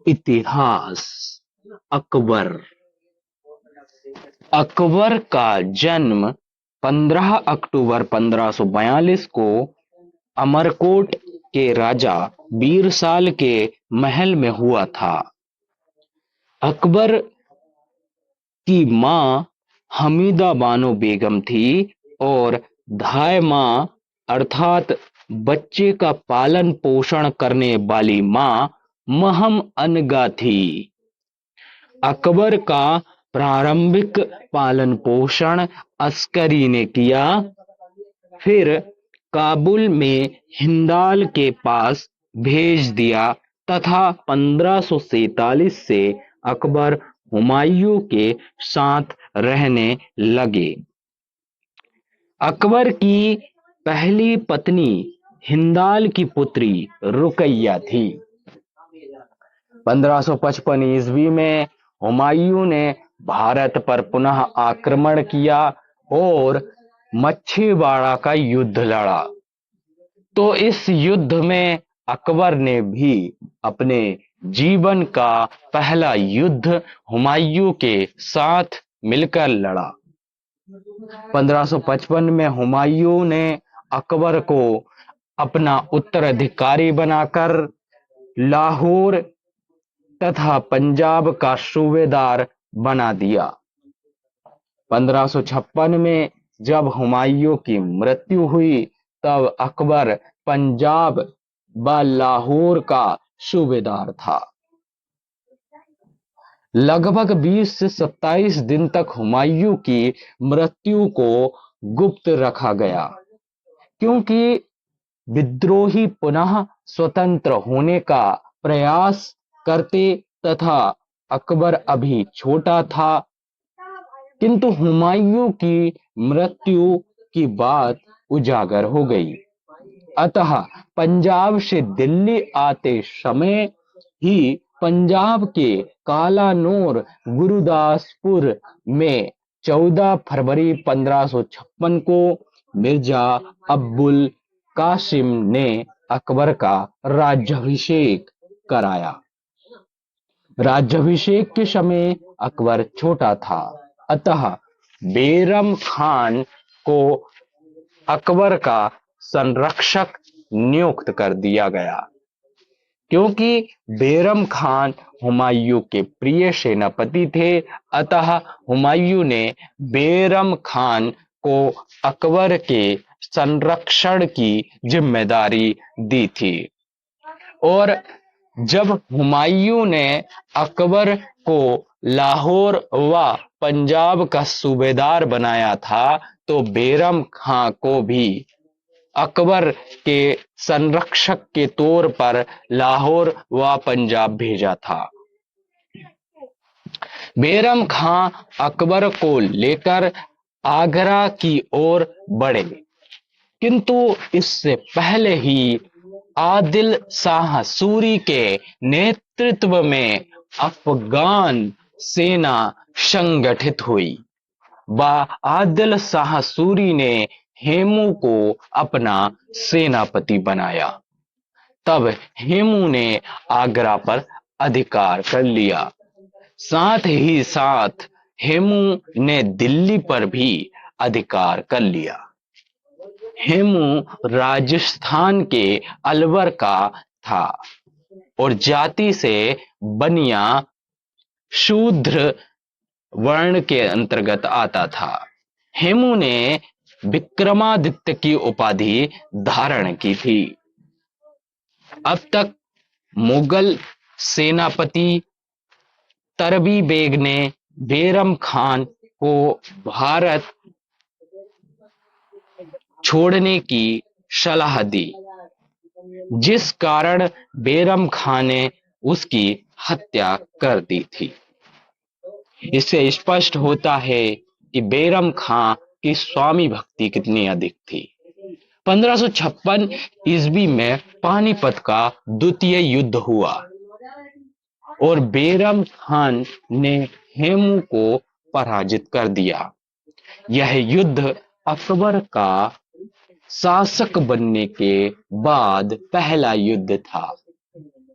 इतिहास। अकबर। अकबर का जन्म 15 अक्टूबर 1542 को अमरकोट के राजा बीरसाल के महल में हुआ था। अकबर की मां हमीदा बानो बेगम थी और धाय मां अर्थात बच्चे का पालन पोषण करने वाली मां महम अनगा थी। अकबर का प्रारंभिक पालन पोषण अस्करी ने किया, फिर काबुल में हिंदाल के पास भेज दिया तथा 1547 से अकबर हुमायूं के साथ रहने लगे। अकबर की पहली पत्नी हिंदाल की पुत्री रुकैया थी। 1555 ईस्वी में हुमायूं ने भारत पर पुनः आक्रमण किया और मच्छीवाड़ा का युद्ध लड़ा। तो इस युद्ध में अकबर ने भी अपने जीवन का पहला युद्ध हुमायूं के साथ मिलकर लड़ा। 1555 में हुमायूं ने अकबर को अपना उत्तराधिकारी बनाकर लाहौर तथा पंजाब का सूबेदार बना दिया। 1556 में जब हुमायूं की मृत्यु हुई तब अकबर पंजाब व लाहौर का सूबेदार था। लगभग 20 से 27 दिन तक हुमायूं की मृत्यु को गुप्त रखा गया, क्योंकि विद्रोही पुनः स्वतंत्र होने का प्रयास करते तथा अकबर अभी छोटा था। किंतु हुमायूं की मृत्यु की बात उजागर हो गई, अतः पंजाब से दिल्ली आते समय ही पंजाब के कालानौर गुरुदासपुर में 14 फरवरी 1556 को मिर्जा अब्दुल कासिम ने अकबर का राज्याभिषेक कराया। राज्याभिषेक के समय अकबर छोटा था, अतः बैरम खान को अकबर का संरक्षक नियुक्त कर दिया गया। क्योंकि बैरम खान हुमायूं के प्रिय सेनापति थे, अतः हुमायूं ने बैरम खान को अकबर के संरक्षण की जिम्मेदारी दी थी। और जब हुमायूं ने अकबर को लाहौर व पंजाब का सूबेदार बनाया था, तो बैरम खां को भी अकबर के संरक्षक के तौर पर लाहौर व पंजाब भेजा था। बैरम खां अकबर को लेकर आगरा की ओर बढ़े, किंतु इससे पहले ही आदिल शाह सूरी के नेतृत्व में अफगान सेना संगठित हुई व आदिल शाह सूरी ने हेमू को अपना सेनापति बनाया। तब हेमू ने आगरा पर अधिकार कर लिया। साथ ही साथ हेमू ने दिल्ली पर भी अधिकार कर लिया। हेमू राजस्थान के अलवर का था और जाति से बनिया शूद्र वर्ण के अंतर्गत आता था। हेमू ने विक्रमादित्य की उपाधि धारण की थी। अब तक मुगल सेनापति तरबी बेग ने बैरम खान को भारत छोड़ने की सलाह दी, जिस कारण बैरम खान ने उसकी हत्या कर दी थी। इससे स्पष्ट होता है कि बैरम खां की स्वामी भक्ति कितनी अधिक थी। 1556 ईस्वी में पानीपत का द्वितीय युद्ध हुआ और बैरम खान ने हेमू को पराजित कर दिया। यह युद्ध अकबर का शासक बनने के बाद पहला युद्ध था।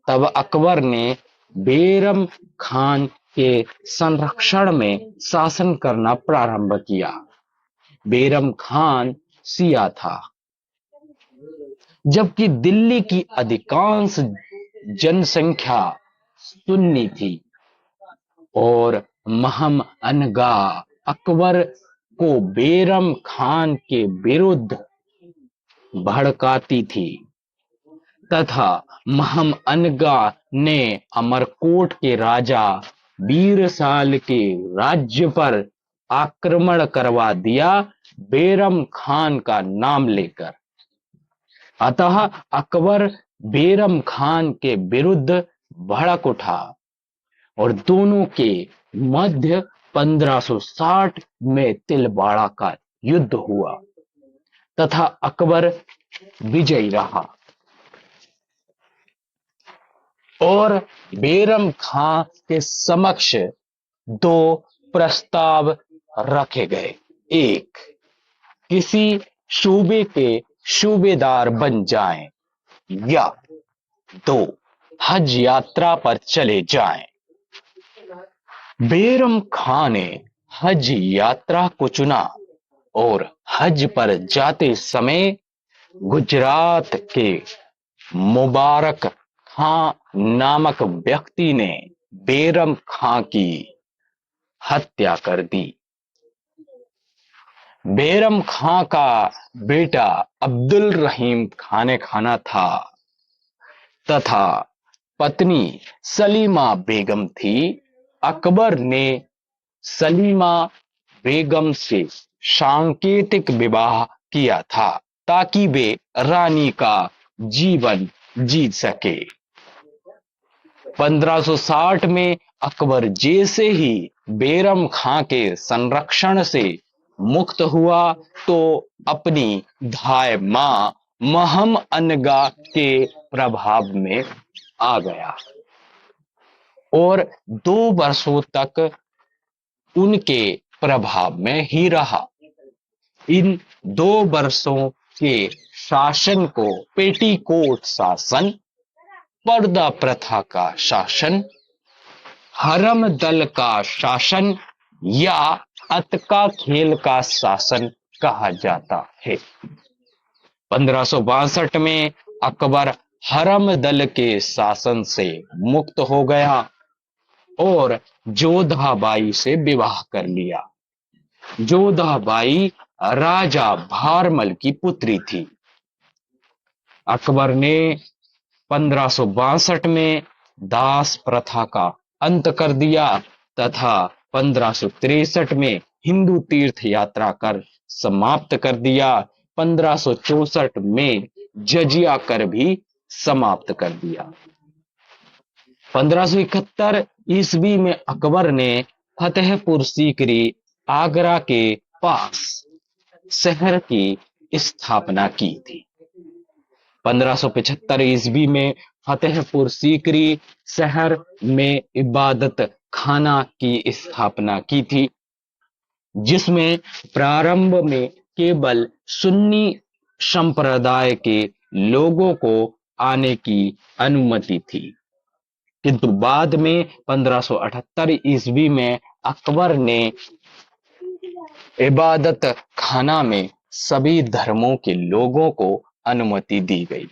तब अकबर ने बैरम खान के संरक्षण में शासन करना प्रारंभ किया। बैरम खान शिया था, जबकि दिल्ली की अधिकांश जनसंख्या सुन्नी थी और महम अनगा अकबर को बैरम खान के विरुद्ध भड़काती थी तथा महम अनगा ने अमरकोट के राजा बीरसाल के राज्य पर आक्रमण करवा दिया बैरम खान का नाम लेकर। अतः अकबर बैरम खान के विरुद्ध भड़क उठा और दोनों के मध्य 1560 में तिलवाड़ा का युद्ध हुआ तथा अकबर विजयी रहा और बैरम खान के समक्ष दो प्रस्ताव रखे गए। एक, किसी सूबे के सूबेदार बन जाएं, या दो, हज यात्रा पर चले जाएं। बैरम खान ने हज यात्रा को चुना और हज पर जाते समय गुजरात के मुबारक खां नामक व्यक्ति ने बैरम खां की हत्या कर दी। बैरम खां का बेटा अब्दुल रहीम खाने खाना था तथा पत्नी सलीमा बेगम थी। अकबर ने सलीमा बेगम से सांकेतिक विवाह किया था ताकि वे रानी का जीवन जी सके। 1560 में अकबर जैसे ही बैरम खां के संरक्षण से मुक्त हुआ तो अपनी धाय मां महम अनगा के प्रभाव में आ गया और 2 वर्षों तक उनके प्रभाव में ही रहा। इन 2 वर्षों के शासन को पेटीकोट शासन, पर्दा प्रथा का शासन, हरम दल का शासन या अतका खेल का शासन कहा जाता है। 1562 में अकबर हरम दल के शासन से मुक्त हो गया और जोधाबाई से विवाह कर लिया। जोधाबाई राजा भारमल की पुत्री थी। अकबर ने 1562 में दास प्रथा का अंत कर दिया तथा 1563 में हिंदू तीर्थ यात्रा कर समाप्त कर दिया। 1564 में जजिया कर भी समाप्त कर दिया। 1571 ईस्वी में अकबर ने फतेहपुर सीकरी आगरा के पास शहर की स्थापना की थी। 1575 ईस्वी में फतेहपुर सीकरी शहर में इबादत खाना की स्थापना की थी, जिसमें प्रारंभ में केवल सुन्नी संप्रदाय के लोगों को आने की अनुमति थी, किंतु बाद में 1578 ईस्वी में अकबर ने इबादत खाना में सभी धर्मों के लोगों को अनुमति दी गई।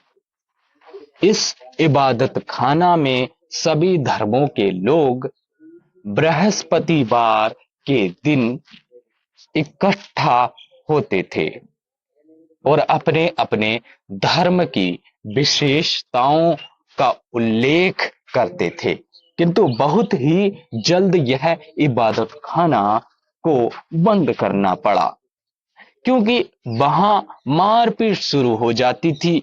इस इबादत खाना में सभी धर्मों के लोग बृहस्पतिवार के दिन इकट्ठा होते थे और अपने अपने धर्म की विशेषताओं का उल्लेख करते थे, किंतु बहुत ही जल्द यह इबादत खाना को बंद करना पड़ा क्योंकि वहां मारपीट शुरू हो जाती थी।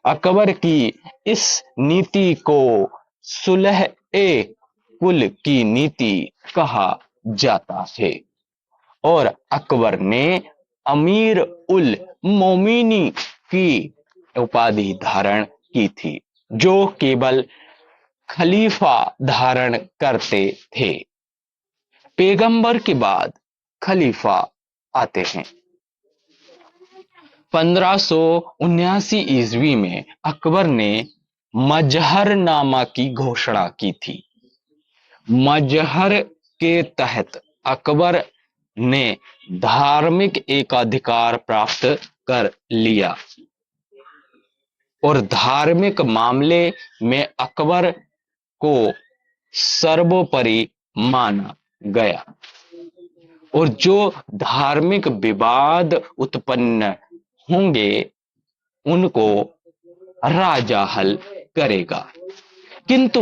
अकबर की इस नीति को सुलह ए कुल की नीति कहा जाता है और अकबर ने अमीर उल मोमिनी की उपाधि धारण की थी, जो केवल खलीफा धारण करते थे। पैगंबर के बाद खलीफा आते हैं। 1579 ईस्वी में अकबर ने मजहरनामा की घोषणा की थी। मजहर के तहत अकबर ने धार्मिक एकाधिकार प्राप्त कर लिया और धार्मिक मामले में अकबर को सर्वोपरि माना गया और जो धार्मिक विवाद उत्पन्न होंगे उनको राजा हल करेगा। किंतु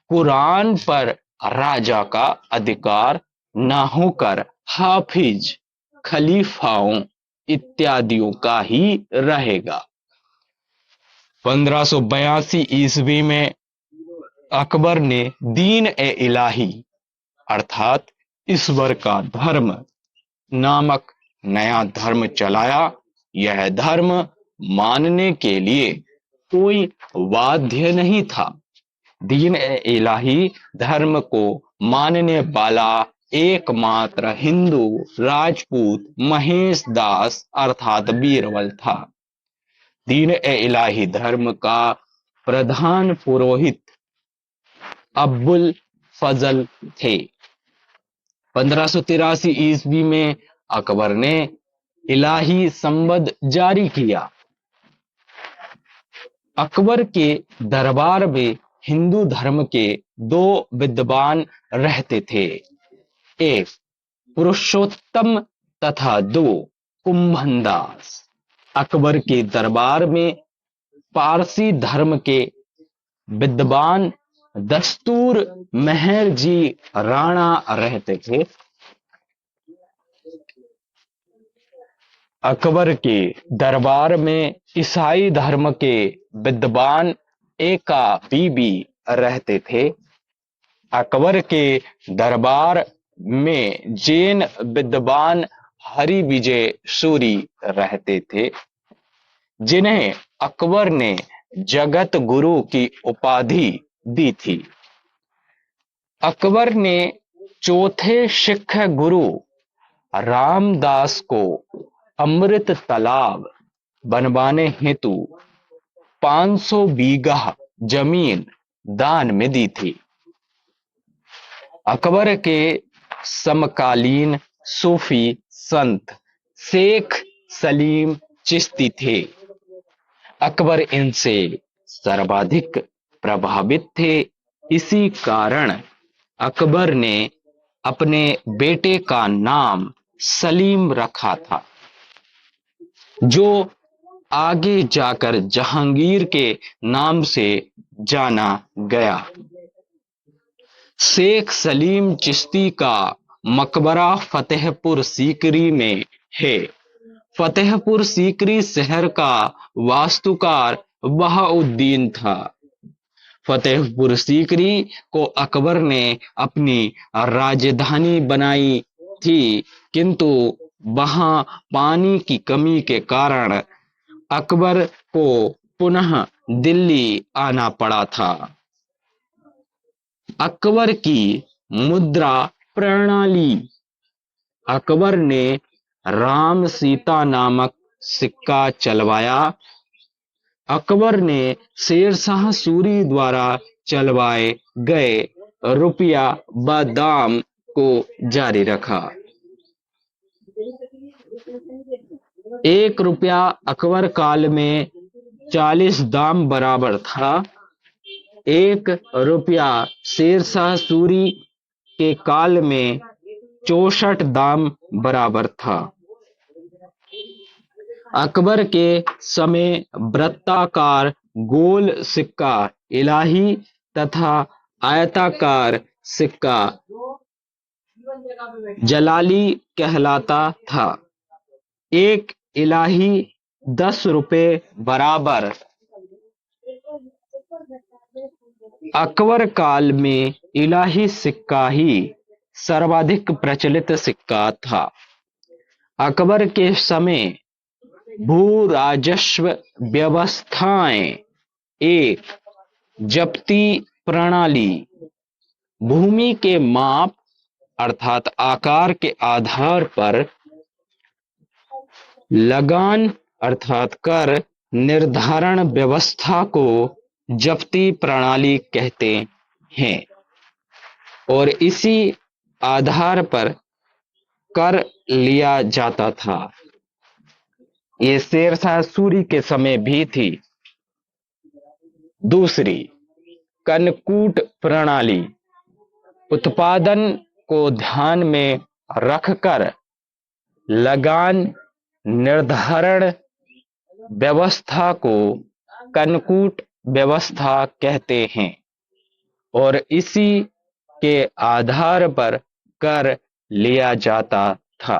कुरान पर राजा का अधिकार न होकर हाफिज, खलीफाओं इत्यादियों का ही रहेगा। 1582 ईस्वी में अकबर ने दीन ए इलाही अर्थात ईश्वर का धर्म नामक नया धर्म चलाया। यह धर्म मानने के लिए कोई बाध्य नहीं था। दीन ए इलाही धर्म को मानने वाला एकमात्र हिंदू राजपूत महेश दास अर्थात बीरबल था। दीन ए इलाही धर्म का प्रधान पुरोहित अब्बुल फजल थे। 1583 ईस्वी में अकबर ने इलाही संवद जारी किया। अकबर के दरबार में हिंदू धर्म के दो विद्वान रहते थे, एक पुरुषोत्तम तथा दो कुंभनदास। अकबर के दरबार में पारसी धर्म के विद्वान दस्तूर मेहर जी राणा रहते थे। अकबर के दरबार में ईसाई धर्म के विद्वान एका बीबी रहते थे। अकबर के दरबार में जैन विद्वान हरि विजय सूरी रहते थे, जिन्हें अकबर ने जगत गुरु की उपाधि दी थी। अकबर ने चौथे सिख गुरु रामदास को अमृत तालाब बनवाने हेतु 500 बीघा जमीन दान में दी थी। अकबर के समकालीन सूफी संत शेख सलीम चिश्ती थे। अकबर इनसे सर्वाधिक प्रभावित थे। इसी कारण अकबर ने अपने बेटे का नाम सलीम रखा था, जो आगे जाकर जहांगीर के नाम से जाना गया। शेख सलीम चिश्ती का मकबरा फतेहपुर सीकरी में है। फतेहपुर सीकरी शहर का वास्तुकार बहाउद्दीन था। फतेहपुर सीकरी को अकबर ने अपनी राजधानी बनाई थी, किंतु वहां पानी की कमी के कारण अकबर को पुनः दिल्ली आना पड़ा था। अकबर की मुद्रा प्रणाली। अकबर ने राम सीता नामक सिक्का चलवाया। अकबर ने शेरशाह सूरी द्वारा चलवाए गए रुपया व दाम को जारी रखा। 1 रुपया अकबर काल में 40 दाम बराबर था। 1 रुपया शेरशाह सूरी के काल में 64 दाम बराबर था। अकबर के समय वृत्ताकार गोल सिक्का इलाही तथा आयताकार सिक्का जलाली कहलाता था। 1 इलाही 10 रुपए बराबर। अकबर काल में इलाही सिक्का ही सर्वाधिक प्रचलित सिक्का था। अकबर के समय भू राजस्व व्यवस्थाएं एक जप्ती प्रणाली, भूमि के माप अर्थात आकार के आधार पर लगान अर्थात कर निर्धारण व्यवस्था को जब्ती प्रणाली कहते हैं और इसी आधार पर कर लिया जाता था। ये शेरशाह सूरी के समय भी थी। दूसरी, कनकूट प्रणाली उत्पादन को ध्यान में रखकर लगान निर्धारण व्यवस्था को कनकूट व्यवस्था कहते हैं और इसी के आधार पर कर लिया जाता था।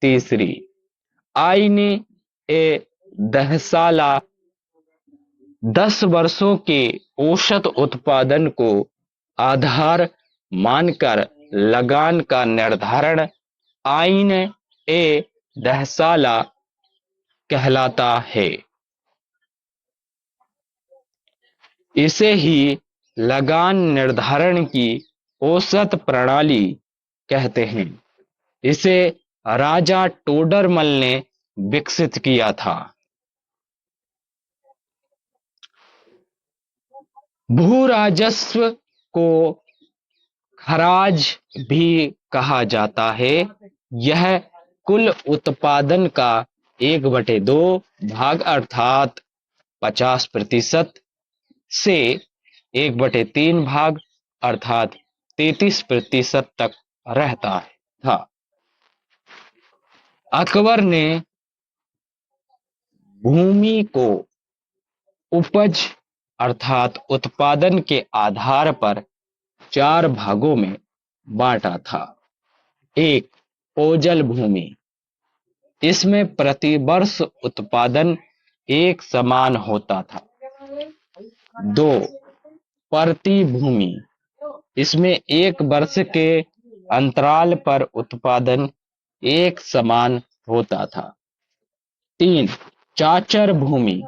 तीसरी, आईन ए दहसाला 10 वर्षों के औसत उत्पादन को आधार मानकर लगान का निर्धारण आईन ए दहसाला कहलाता है। इसे ही लगान निर्धारण की औसत प्रणाली कहते हैं। इसे राजा टोडरमल ने विकसित किया था। भू राजस्व को खराज भी कहा जाता है। यह कुल उत्पादन का 1/2 भाग अर्थात 50% से 1/3 भाग अर्थात 33% तक रहता था। अकबर ने भूमि को उपज अर्थात उत्पादन के आधार पर 4 भागों में बांटा था। एक, ओझल भूमि, इसमें प्रति वर्ष उत्पादन एक समान होता था। 2, परती भूमि, इसमें एक वर्ष के अंतराल पर उत्पादन एक समान होता था। 3, चाचर भूमि,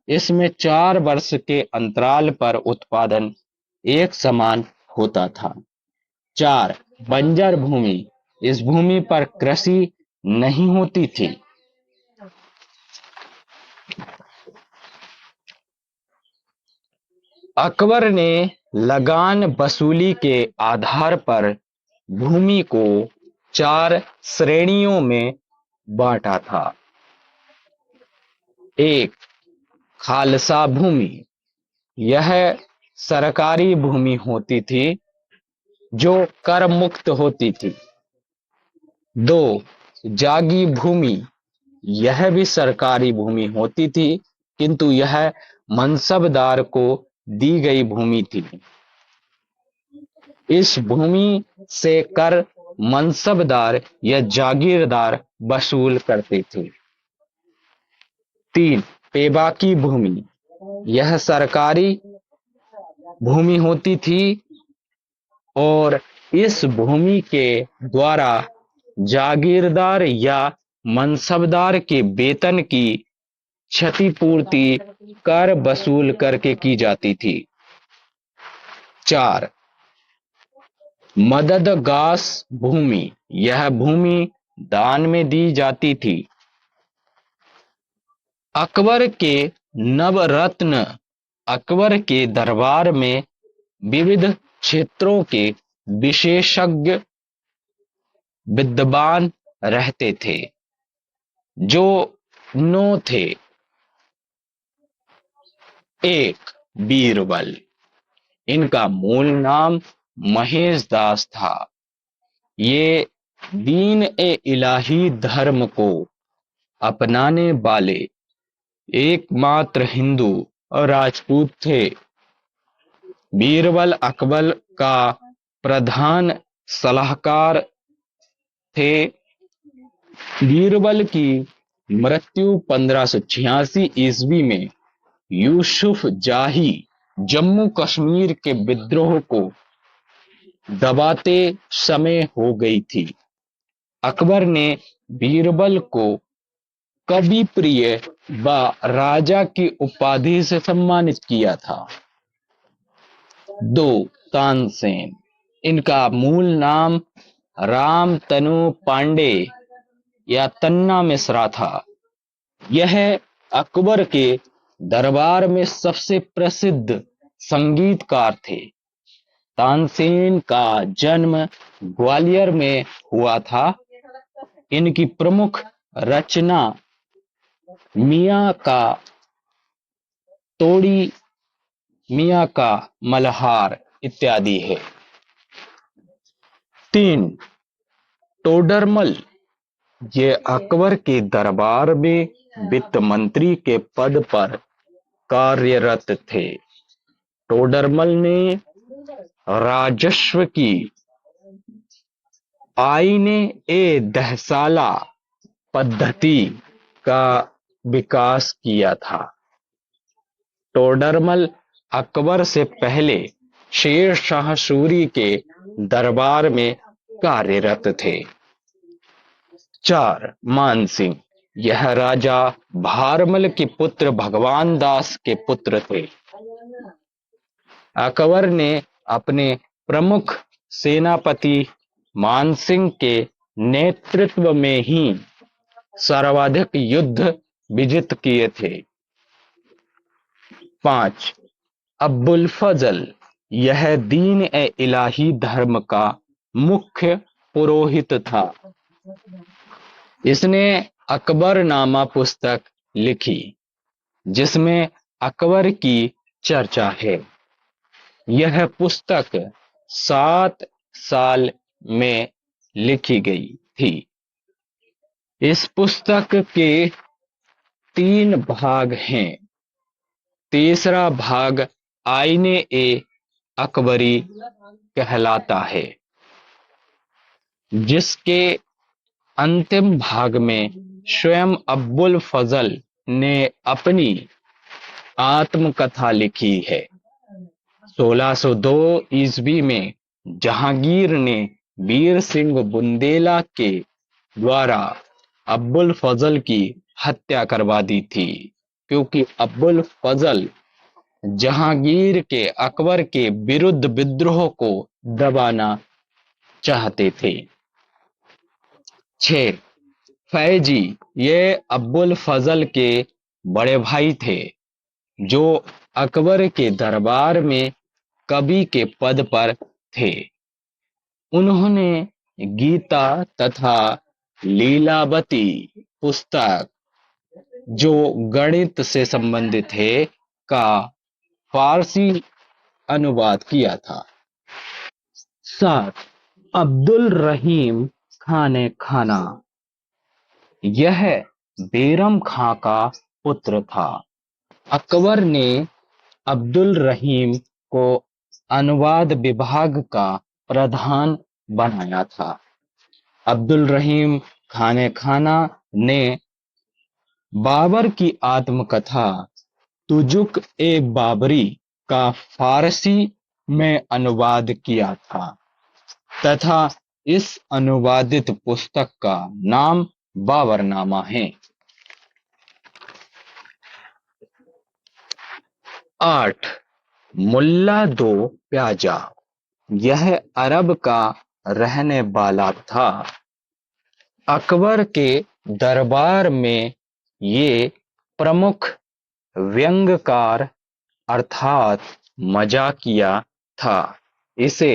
इसमें 4 वर्ष के अंतराल पर उत्पादन एक समान होता था। 4, बंजर भूमि, इस भूमि पर कृषि नहीं होती थी। अकबर ने लगान वसूली के आधार पर भूमि को 4 श्रेणियों में बांटा था। 1, खालसा भूमि, यह सरकारी भूमि होती थी जो कर मुक्त होती थी। 2, जागी भूमि, यह भी सरकारी भूमि होती थी किंतु यह मनसबदार को दी गई भूमि थी। इस भूमि से कर मनसबदार या जागीरदार वसूल करते थे। 3, बेबाकी भूमि, यह सरकारी भूमि होती थी और इस भूमि के द्वारा जागीरदार या मनसबदार के वेतन की क्षतिपूर्ति कर वसूल करके की जाती थी। 4, मददगास भूमि, यह भूमि दान में दी जाती थी। अकबर के नवरत्न अकबर के दरबार में विविध क्षेत्रों के विशेषज्ञ विद्वान रहते थे जो 9 थे। 1, बीरबल, इनका मूल नाम महेश दास था। ये दीन ए इलाही धर्म को अपनाने वाले एकमात्र हिंदू और राजपूत थे। बीरबल अकबर का प्रधान सलाहकार थे। बीरबल की मृत्यु 1586 ईस्वी में यूसुफ जाही जम्मू कश्मीर के विद्रोह को दबाते समय हो गई थी। अकबर ने बीरबल को कवि प्रिय व राजा की उपाधि से सम्मानित किया था। 2, तानसेन, इनका मूल नाम राम तनु पांडे या तन्ना मिश्रा था। यह अकबर के दरबार में सबसे प्रसिद्ध संगीतकार थे। तानसेन का जन्म ग्वालियर में हुआ था। इनकी प्रमुख रचना मियाँ का तोड़ी, मियाँ का मल्हार इत्यादि है। 3, टोडरमल। ये अकबर के दरबार में वित्त मंत्री के पद पर कार्यरत थे। टोडरमल ने राजस्व की आईने ए दहसाला पद्धति का विकास किया था। टोडरमल अकबर से पहले शेर शाह सूरी के दरबार में कार्यरत थे। 4, मानसिंह। यह राजा भारमल के पुत्र भगवान दास के पुत्र थे। अकबर ने अपने प्रमुख सेनापति मानसिंह के नेतृत्व में ही सर्वाधिक युद्ध विजित किए थे। 5, अब्बुल फजल। यह दीन ए इलाही धर्म का मुख्य पुरोहित था। इसने अकबरनामा पुस्तक लिखी जिसमें अकबर की चर्चा है। यह पुस्तक 7 साल में लिखी गई थी। इस पुस्तक के 3 भाग हैं। तीसरा भाग आईने ए अकबरी कहलाता है, जिसके अंतिम भाग में स्वयं अब्बुल फजल ने अपनी आत्मकथा लिखी है। 1602 ईस्वी में जहांगीर ने वीर सिंह बुंदेला के द्वारा अब्बुल फजल की हत्या करवा दी थी, क्योंकि अब्बुल फजल जहांगीर के अकबर के विरुद्ध विद्रोह को दबाना चाहते थे। 6, फैजी। ये अब्बुल फजल के बड़े भाई थे, जो अकबर के दरबार में कवि के पद पर थे। उन्होंने गीता तथा लीलावती पुस्तक, जो गणित से संबंधित है, का फारसी अनुवाद किया था। 7, अब्दुल रहीम खाने खाना। यह बेरम खां का पुत्र था। अकबर ने अब्दुल रहीम को अनुवाद विभाग का प्रधान बनाया था। अब्दुल रहीम खाने खाना ने बाबर की आत्मकथा तुजुक ए बाबरी का फारसी में अनुवाद किया था तथा इस अनुवादित पुस्तक का नाम बाबरनामा है। 8, मुल्ला दो प्याजा। यह अरब का रहने वाला था। अकबर के दरबार में ये प्रमुख व्यंग्यकार अर्थात मजाकिया था। इसे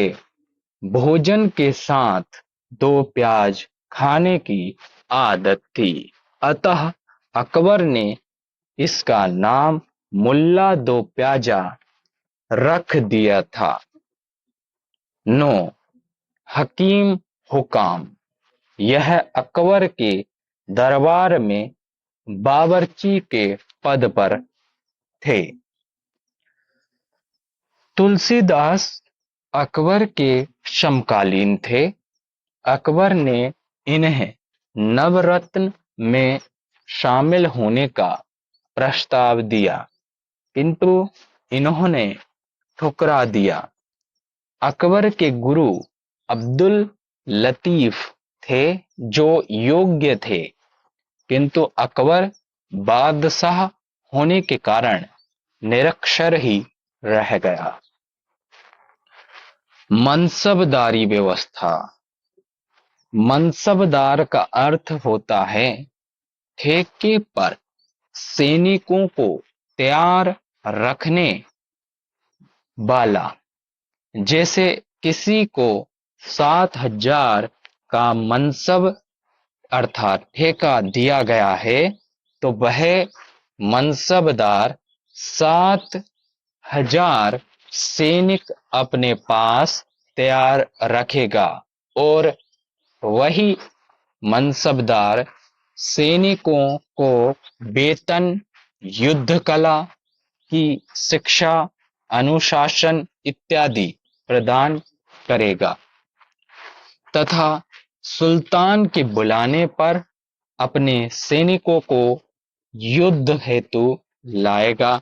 भोजन के साथ 2 प्याज खाने की आदत थी, अतः अकबर ने इसका नाम मुल्ला दो प्याजा रख दिया था। 9, हकीम हुकाम। यह अकबर के दरबार में बावर्ची के पद पर थे। तुलसीदास अकबर के समकालीन थे। अकबर ने इन्हें नवरत्न में शामिल होने का प्रस्ताव दिया, किंतु इन्होंने ठुकरा दिया। अकबर के गुरु अब्दुल लतीफ थे, जो योग्य थे, किंतु अकबर बादशाह होने के कारण निरक्षर ही रह गया। मनसबदारी व्यवस्था। मनसबदार का अर्थ होता है ठेके पर सैनिकों को तैयार रखने वाला। जैसे किसी को 7,000 का मनसब अर्थात ठेका दिया गया है, तो वह मनसबदार 7,000 सैनिक अपने पास तैयार रखेगा और वही मनसबदार सैनिकों को वेतन, युद्ध कला की शिक्षा, अनुशासन इत्यादि प्रदान करेगा तथा सुल्तान के बुलाने पर अपने सैनिकों को युद्ध हेतु लाएगा।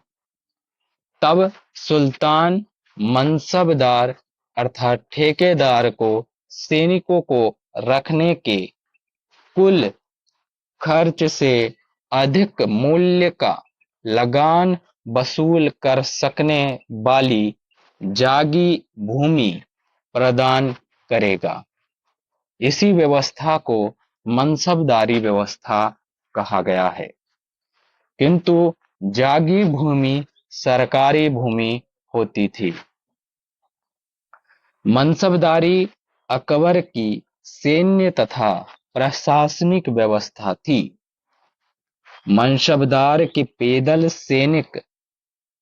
तब सुल्तान मनसबदार अर्थात ठेकेदार को सैनिकों को रखने के कुल खर्च से अधिक मूल्य का लगान वसूल कर सकने वाली जागी भूमि प्रदान करेगा। इसी व्यवस्था को मनसबदारी व्यवस्था कहा गया है। किंतु जागी भूमि सरकारी भूमि होती थी। मनसबदारी अकबर की सैन्य तथा प्रशासनिक व्यवस्था थी। मनसबदार के पैदल सैनिक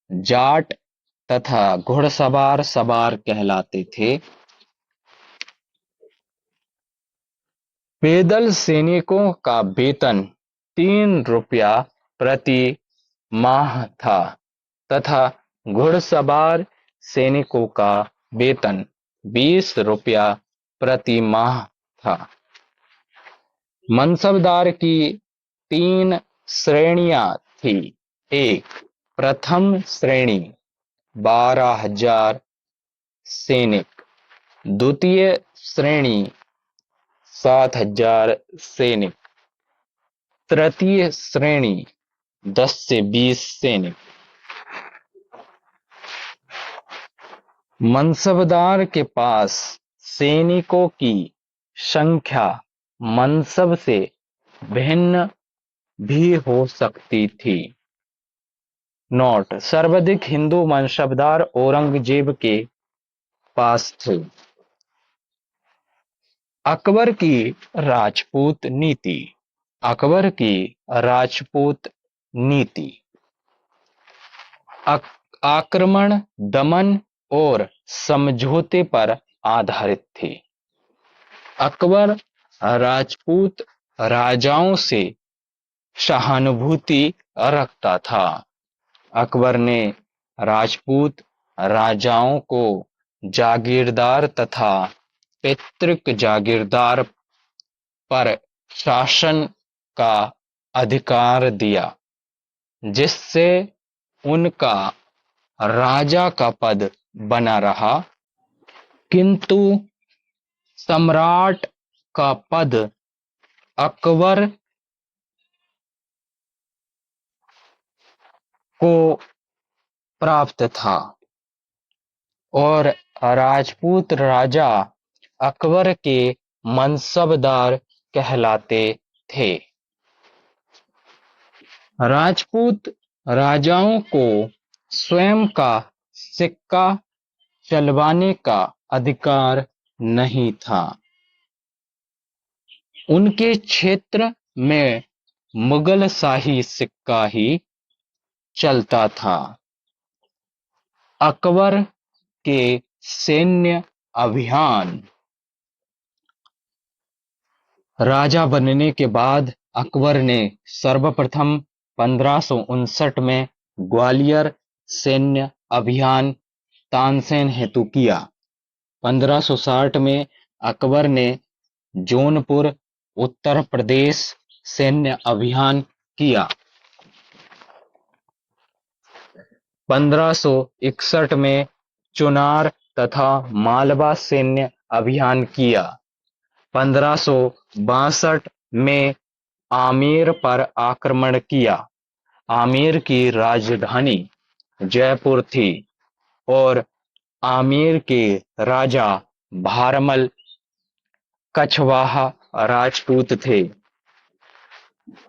जाट तथा घुड़सवार सवार कहलाते थे। पैदल सैनिकों का वेतन 3 रुपया प्रति माह था तथा घुड़सवार सैनिकों का वेतन 20 रुपया प्रति माह था। मनसबदार की 3 श्रेणियां थी। एक, प्रथम श्रेणी 12,000 सैनिक। द्वितीय श्रेणी 7,000 सैनिक। तृतीय श्रेणी 10 से 20 सैनिक। मनसबदार के पास सैनिकों की संख्या मनसब से भिन्न भी हो सकती थी। नोट: सर्वाधिक हिंदू मनसबदार औरंगजेब के पास थे। अकबर की राजपूत नीति। अकबर की राजपूत नीति आक्रमण, दमन और समझौते पर आधारित थी। अकबर राजपूत राजाओं से सहानुभूति रखता था। अकबर ने राजपूत राजाओं को जागीरदार तथा पैतृक जागीरदार पर शासन का अधिकार दिया, जिससे उनका राजा का पद बना रहा, किंतु सम्राट का पद अकबर को प्राप्त था और राजपूत राजा अकबर के मनसबदार कहलाते थे। राजपूत राजाओं को स्वयं का सिक्का चलवाने का अधिकार नहीं था। उनके क्षेत्र में मुगल शाही सिक्का ही चलता था। अकबर के सैन्य अभियान। राजा बनने के बाद अकबर ने सर्वप्रथम 1559 में ग्वालियर सैन्य अभियान तानसेन हेतु किया। 1560 में अकबर ने जौनपुर उत्तर प्रदेश सैन्य अभियान किया। 1561 में चुनार तथा मालवा सैन्य अभियान किया। 1562 में आमेर पर आक्रमण किया। आमेर की राजधानी जयपुर थी और आमेर के राजा भारमल कछवाहा राजपूत थे।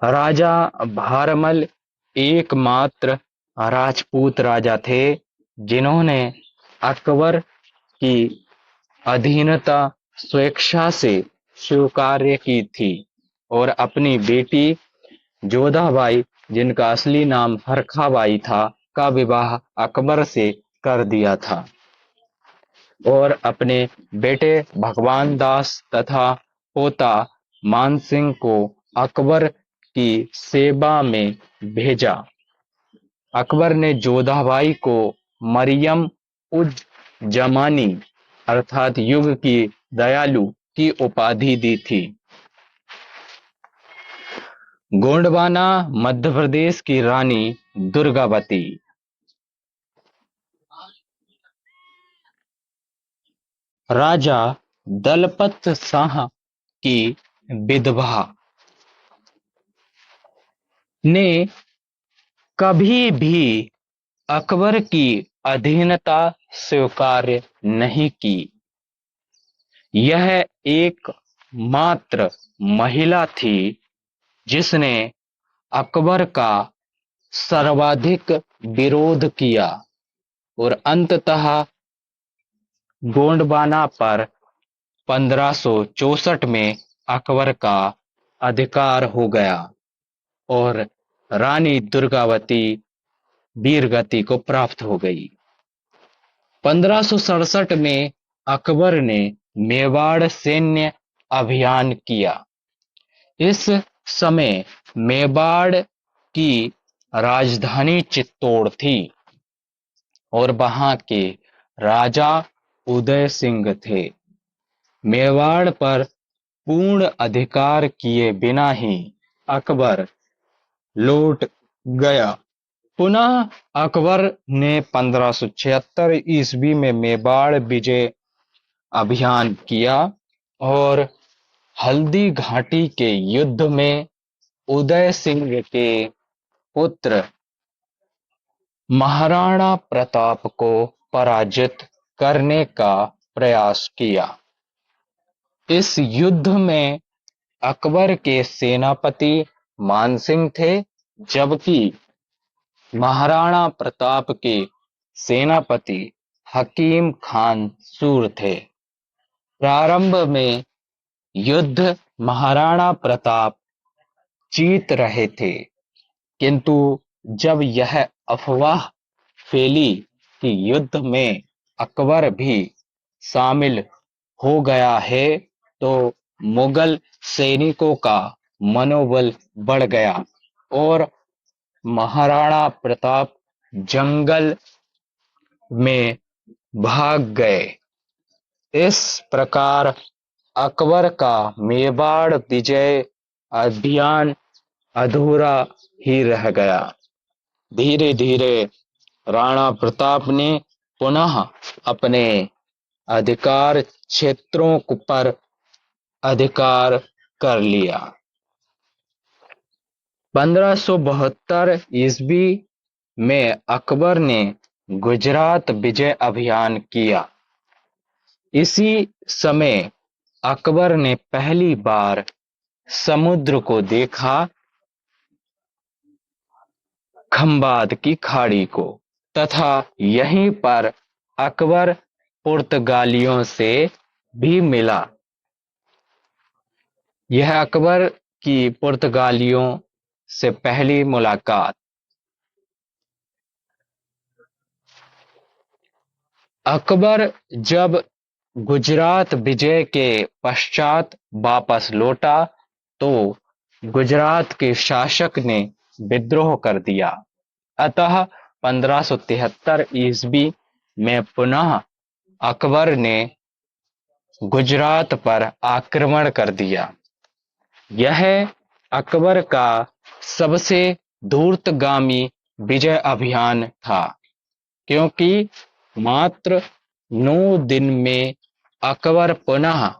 राजा भारमल एकमात्र राजपूत राजा थे जिन्होंने अकबर की अधीनता स्वेच्छा से स्वीकार की थी और अपनी बेटी जोधाबाई, जिनका असली नाम हरखाबाई था, का विवाह अकबर से कर दिया था और अपने बेटे भगवान दास तथा पोता मानसिंह को अकबर की सेवा में भेजा। अकबर ने जोधाबाई को मरियम उज जमानी अर्थात युग की दयालु की उपाधि दी थी। गोंडवाना मध्य प्रदेश की रानी दुर्गावती। राजा दलपत शाह की विधवा ने कभी भी अकबर की अधीनता स्वीकार नहीं की। यह एक मात्र महिला थी जिसने अकबर का सर्वाधिक विरोध किया और अंततः गोंडवाना पर 1564 में अकबर का अधिकार हो गया और रानी दुर्गावती वीरगति को प्राप्त हो गई। 1567 में अकबर ने मेवाड़ सैन्य अभियान किया। इस समय मेवाड़ की राजधानी चित्तौड़ थी और वहां के राजा उदय सिंह थे। मेवाड़ पर पूर्ण अधिकार किए बिना ही अकबर लौट गया। पुनः अकबर ने 1576 ईस्वी में मेवाड़ विजय अभियान किया और हल्दी घाटी के युद्ध में उदय सिंह के पुत्र महाराणा प्रताप को पराजित करने का प्रयास किया। इस युद्ध में अकबर के सेनापति मानसिंह थे, जबकि महाराणा प्रताप के सेनापति हकीम खान सूर थे। प्रारंभ में युद्ध महाराणा प्रताप जीत रहे थे, किंतु जब यह अफवाह फैली कि युद्ध में अकबर भी शामिल हो गया है, तो मुगल सैनिकों का मनोबल बढ़ गया और महाराणा प्रताप जंगल में भाग गए। इस प्रकार अकबर का मेवाड़ विजय अभियान अधूरा ही रह गया। धीरे धीरे राणा प्रताप ने पुनः अपने अधिकार क्षेत्रों पर अधिकार कर लिया। 1572 ईस्वी में अकबर ने गुजरात विजय अभियान किया। इसी समय अकबर ने पहली बार समुद्र को देखा, खंबात की खाड़ी को, तथा यहीं पर अकबर पुर्तगालियों से भी मिला। यह अकबर की पुर्तगालियों से पहली मुलाकात। अकबर जब गुजरात विजय के पश्चात वापस लौटा तो गुजरात के शासक ने विद्रोह कर दिया। अतः 1573 ईस्वी में पुनः अकबर ने गुजरात पर आक्रमण कर दिया। यह अकबर का सबसे धूर्तगामी विजय अभियान था, क्योंकि मात्र 9 दिन में अकबर पुनः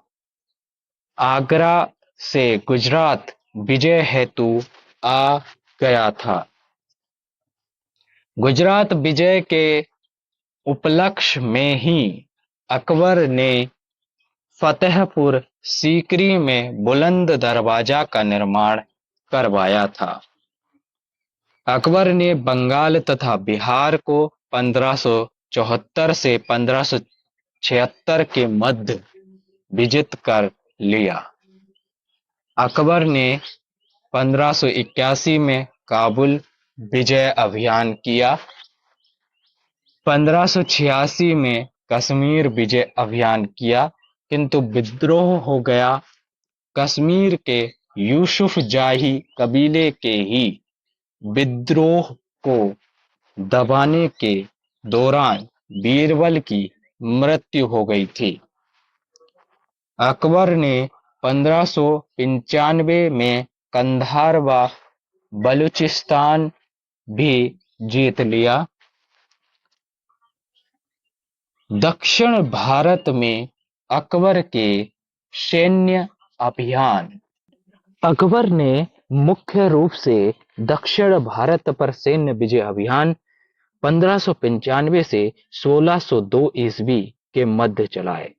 आगरा से गुजरात विजय हेतु आ गया था। गुजरात विजय के उपलक्ष्य में ही अकबर ने फतेहपुर सीकरी में बुलंद दरवाजा का निर्माण करवाया था। अकबर ने बंगाल तथा बिहार को 1574 से 1576 के मध्य विजित कर लिया। अकबर ने 1581 में काबुल विजय अभियान किया। 1586 में कश्मीर विजय अभियान किया, किंतु विद्रोह हो गया। कश्मीर के यूसुफ जाही कबीले के ही विद्रोह को दबाने के दौरान बीरबल की मृत्यु हो गई थी। अकबर ने 1595 में कंधार व बलूचिस्तान भी जीत लिया। दक्षिण भारत में अकबर के सैन्य अभियान। अकबर ने मुख्य रूप से दक्षिण भारत पर सैन्य विजय अभियान 1595 से 1602 ईस्वी के मध्य चलाए,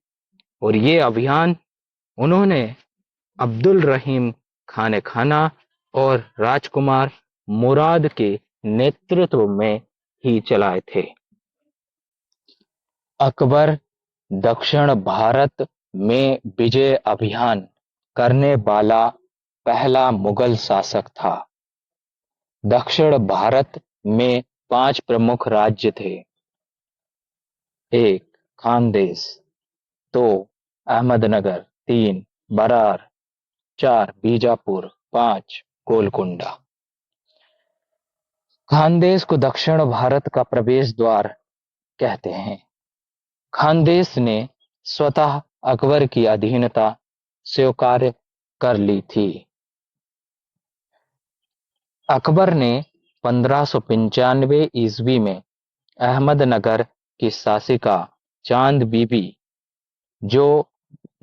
और ये अभियान उन्होंने अब्दुल रहीम खान खाना और राजकुमार मुराद के नेतृत्व में ही चलाए थे। अकबर दक्षिण भारत में विजय अभियान करने वाला पहला मुगल शासक था। दक्षिण भारत में 5 प्रमुख राज्य थे। 1 खानदेश, 2 अहमदनगर, 3 बरार, 4 बीजापुर, 5 गोलकुंडा। खानदेश को दक्षिण भारत का प्रवेश द्वार कहते हैं। खानदेश ने स्वतः अकबर की अधीनता स्वीकार कर ली थी। अकबर ने 1595 ईस्वी में अहमदनगर की शासिका चांद बीबी, जो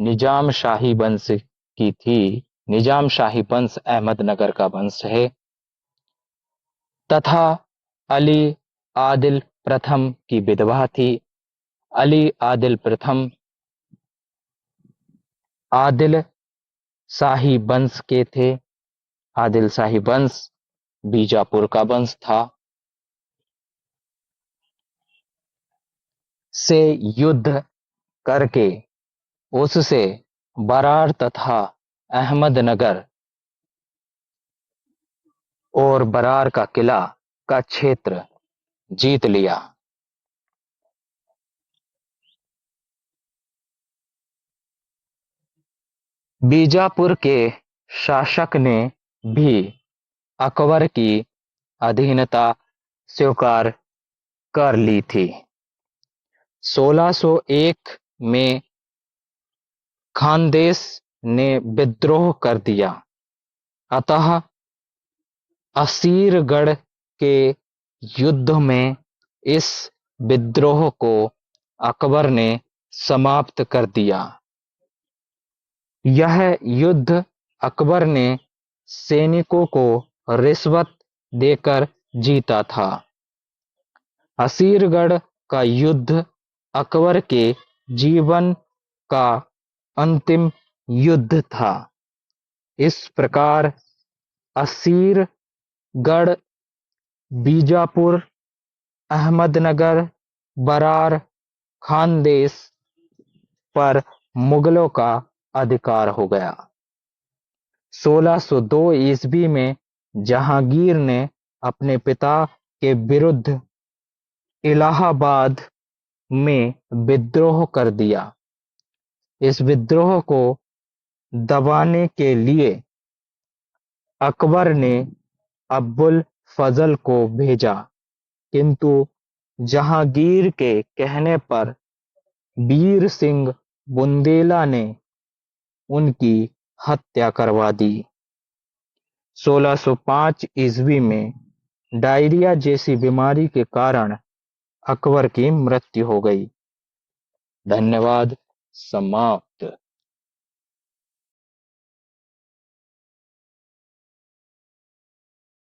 निजाम शाही वंश की थी, निजाम शाही वंश अहमदनगर का वंश है, तथा अली आदिल प्रथम की विधवा थी। अली आदिल प्रथम आदिल शाही वंश के थे। आदिल शाही वंश बीजापुर का वंश था। से युद्ध करके उससे बरार तथा अहमदनगर और बरार का किला का क्षेत्र जीत लिया। बीजापुर के शासक ने भी अकबर की अधीनता स्वीकार कर ली थी। 1601 में खानदेश ने विद्रोह कर दिया, अतः असीरगढ़ के युद्ध में इस विद्रोह को अकबर ने समाप्त कर दिया। यह युद्ध अकबर ने सैनिकों को रिश्वत देकर जीता था। असीरगढ़ का युद्ध अकबर के जीवन का अंतिम युद्ध था। इस प्रकार असीरगढ़, बीजापुर, अहमदनगर, बरार, खानदेश पर मुगलों का अधिकार हो गया। 1602 ईस्वी में जहांगीर ने अपने पिता के विरुद्ध इलाहाबाद में विद्रोह कर दिया। इस विद्रोह को दबाने के लिए अकबर ने अब्बुल फजल को भेजा, किंतु जहांगीर के कहने पर वीर सिंह बुंदेला ने उनकी हत्या करवा दी। 1605 ईस्वी में डायरिया जैसी बीमारी के कारण अकबर की मृत्यु हो गई। धन्यवाद। समाप्त।